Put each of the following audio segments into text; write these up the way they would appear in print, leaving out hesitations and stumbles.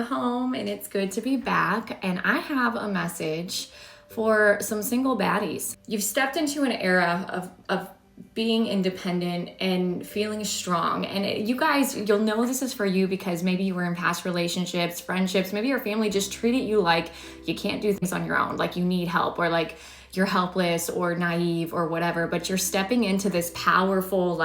Home and it's good to be back, and I have a message for some single baddies. You've stepped into an era of being independent and feeling strong, and you guys, you'll know this is for you because maybe you were in past relationships, friendships, maybe your family just treated you like you can't do things on your own, like you need help, or like you're helpless or naive or whatever, but you're stepping into this powerful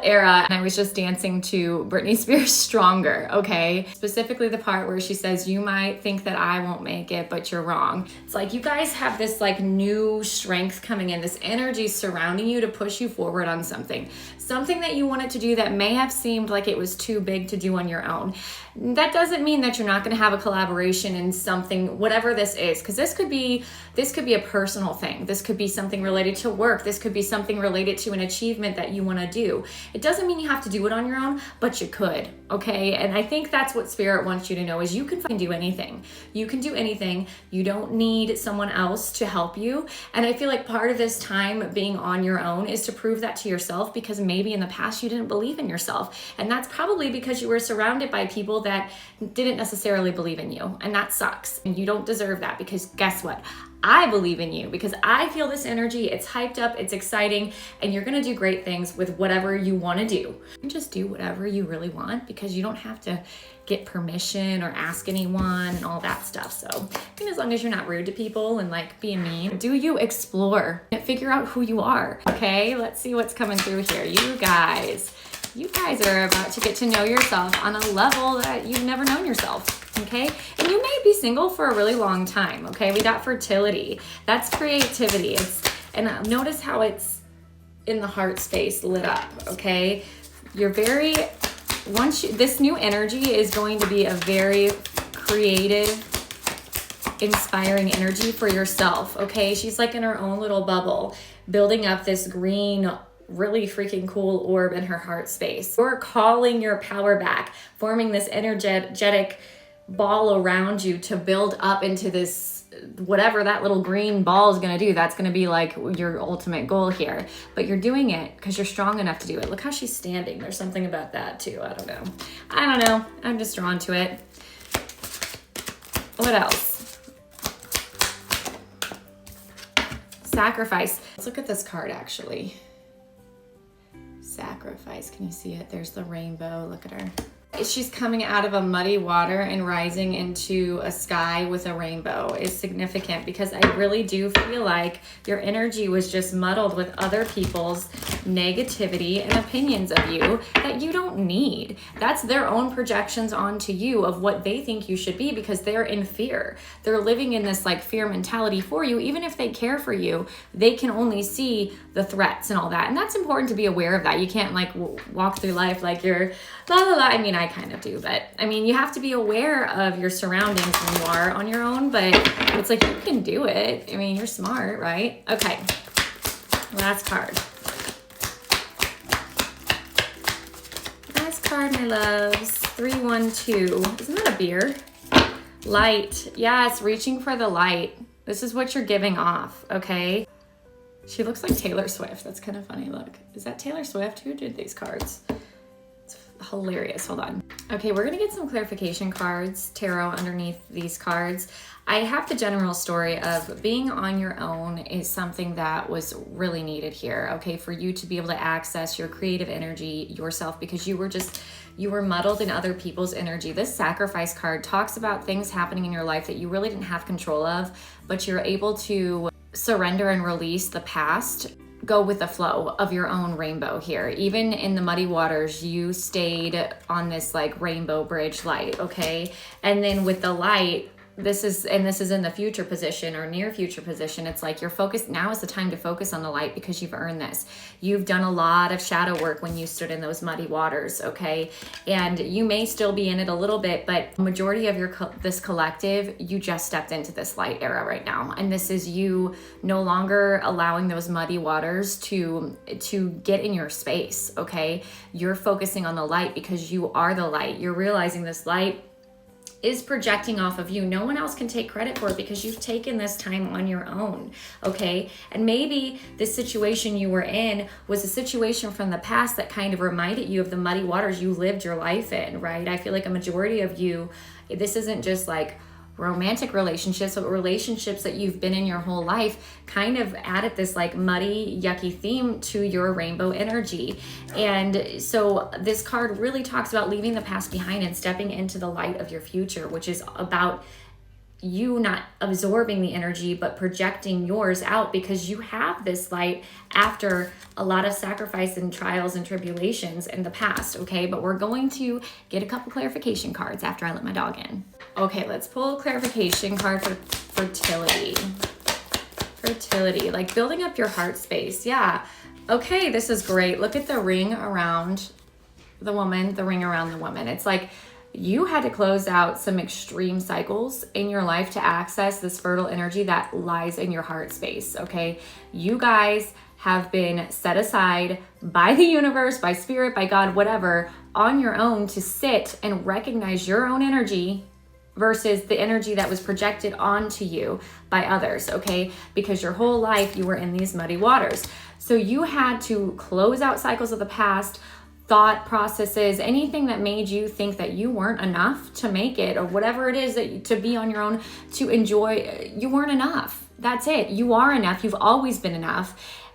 era. And I was just dancing to Britney Spears' Stronger, okay? Specifically the part where she says, you might think that I won't make it, but you're wrong. It's like you guys have this like new strength coming in, this energy surrounding you to push you forward on something that you wanted to do that may have seemed like it was too big to do on your own. That doesn't mean that you're not going to have a collaboration in something, whatever this is, because this could be a personal thing. This could be something related to work. This could be something related to an achievement that you want to do. It doesn't mean you have to do it on your own, but you could, okay? And I think that's what Spirit wants you to know is you can fucking do anything. You can do anything. You don't need someone else to help you. And I feel like part of this time being on your own is to prove that to yourself, because maybe in the past you didn't believe in yourself. And that's probably because you were surrounded by people that didn't necessarily believe in you. And that sucks. And you don't deserve that, because guess what? I believe in you because I feel this energy. It's hyped up, it's exciting, and you're going to do great things with whatever you want to do. You can just do whatever you really want because you don't have to get permission or ask anyone and all that stuff. So I think as long as you're not rude to people and like being mean, do you explore and figure out who you are. Okay, let's see what's coming through here. You guys are about to get to know yourself on a level that you've never known yourself. Okay, and you may be single for a really long time. Okay, we got fertility. That's creativity. And notice how it's in the heart space lit up. Okay, this new energy is going to be a very creative, inspiring energy for yourself. Okay, she's like in her own little bubble, building up this green, really freaking cool orb in her heart space. You're calling your power back, forming this energetic ball around you to build up into this, whatever that little green ball is going to do. That's going to be like your ultimate goal here, but you're doing it because you're strong enough to do it. Look how she's standing. There's something about that too. I don't know, I'm just drawn to it. What else? Sacrifice. Let's look at this card actually. Sacrifice. Can you see it? There's the rainbow. Look at her. She's coming out of a muddy water and rising into a sky with a rainbow is significant, because I really do feel like your energy was just muddled with other people's negativity and opinions of you that you don't need. That's their own projections onto you of what they think you should be, because they're in fear. They're living in this like fear mentality for you. Even if they care for you, they can only see the threats and all that. And that's important to be aware of that. You can't like walk through life like you're la la la. I mean, I kind of do, but I mean, you have to be aware of your surroundings when you are on your own, but it's like, you can do it. I mean, you're smart, right? Okay. Last card. Last card, my loves. 312. Isn't that a beer? Light. Yes, reaching for the light. This is what you're giving off, okay? She looks like Taylor Swift. That's kind of funny. Look, is that Taylor Swift? Who did these cards? Hilarious. Hold on. Okay, we're gonna get some clarification cards, tarot, underneath these cards. I have the general story of being on your own is something that was really needed here, okay, for you to be able to access your creative energy yourself, because you were muddled in other people's energy. This sacrifice card talks about things happening in your life that you really didn't have control of, but you're able to surrender and release the past. Go with the flow of your own rainbow here. Even in the muddy waters, you stayed on this like rainbow bridge light, okay? And then with the light, this is in the future position or near future position. It's like you're focused. Now is the time to focus on the light, because you've earned this. You've done a lot of shadow work when you stood in those muddy waters, okay? And you may still be in it a little bit, but the majority of this collective, you just stepped into this light era right now. And this is you no longer allowing those muddy waters to get in your space, okay? You're focusing on the light because you are the light. You're realizing this light is projecting off of you. No one else can take credit for it because you've taken this time on your own, okay? And maybe the situation you were in was a situation from the past that kind of reminded you of the muddy waters you lived your life in, right? I feel like a majority of you, this isn't just like romantic relationships, but relationships that you've been in your whole life kind of added this like muddy, yucky theme to your rainbow energy. And so this card really talks about leaving the past behind and stepping into the light of your future, which is about you not absorbing the energy but projecting yours out, because you have this light after a lot of sacrifice and trials and tribulations in the past, okay? But we're going to get a couple clarification cards after I let my dog in. Okay, let's pull a clarification card for fertility. Fertility, like building up your heart space. Yeah. Okay, this is great. Look at the ring around the woman, the ring around the woman. It's like you had to close out some extreme cycles in your life to access this fertile energy that lies in your heart space, okay? You guys have been set aside by the universe, by spirit, by God, whatever, on your own to sit and recognize your own energy versus the energy that was projected onto you by others, okay? Because your whole life you were in these muddy waters. So you had to close out cycles of the past, thought processes, anything that made you think that you weren't enough to make it, or whatever it is that to be on your own, to enjoy, you weren't enough. That's it. You are enough. You've always been enough.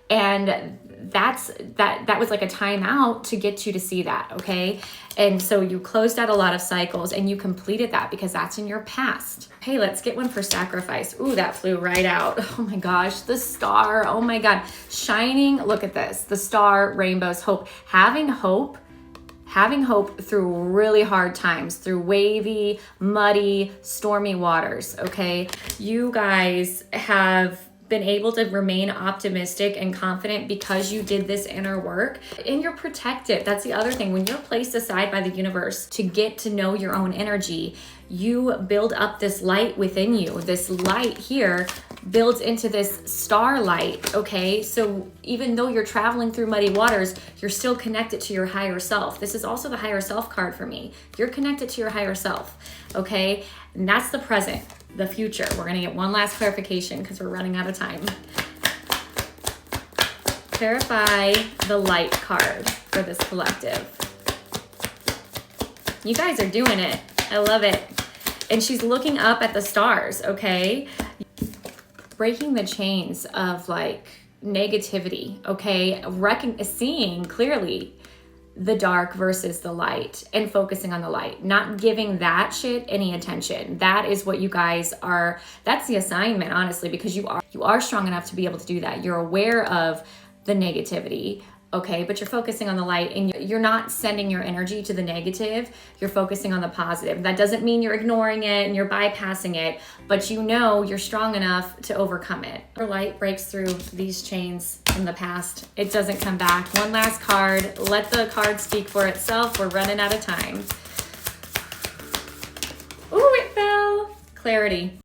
And that was like a time out to get you to see that, okay? And so you closed out a lot of cycles and you completed that because that's in your past. Hey, let's get one for sacrifice. Ooh, that flew right out. Oh my gosh, the star. Oh my God, shining. Look at this. The star, rainbows, hope. Having hope through really hard times, through wavy, muddy, stormy waters, okay? You guys have been able to remain optimistic and confident because you did this inner work, and you're protected. That's the other thing. When you're placed aside by the universe to get to know your own energy, you build up this light within you. This light here builds into this starlight, okay? So even though you're traveling through muddy waters, you're still connected to your higher self. This is also the higher self card for me. You're connected to your higher self, okay? And that's the present. The future. We're going to get one last clarification because we're running out of time. Clarify the light card for this collective. You guys are doing it. I love it. And she's looking up at the stars, okay? Breaking the chains of like negativity, okay? Seeing clearly the dark versus the light and focusing on the light, not giving that shit any attention. That is what you guys are, that's the assignment, honestly, because you are strong enough to be able to do that. You're aware of the negativity, okay, but you're focusing on the light and you're not sending your energy to the negative. You're focusing on the positive. That doesn't mean you're ignoring it and you're bypassing it, but you know you're strong enough to overcome it. Your light breaks through these chains in the past. It doesn't come back. One last card. Let the card speak for itself. We're running out of time. Ooh, it fell. Clarity.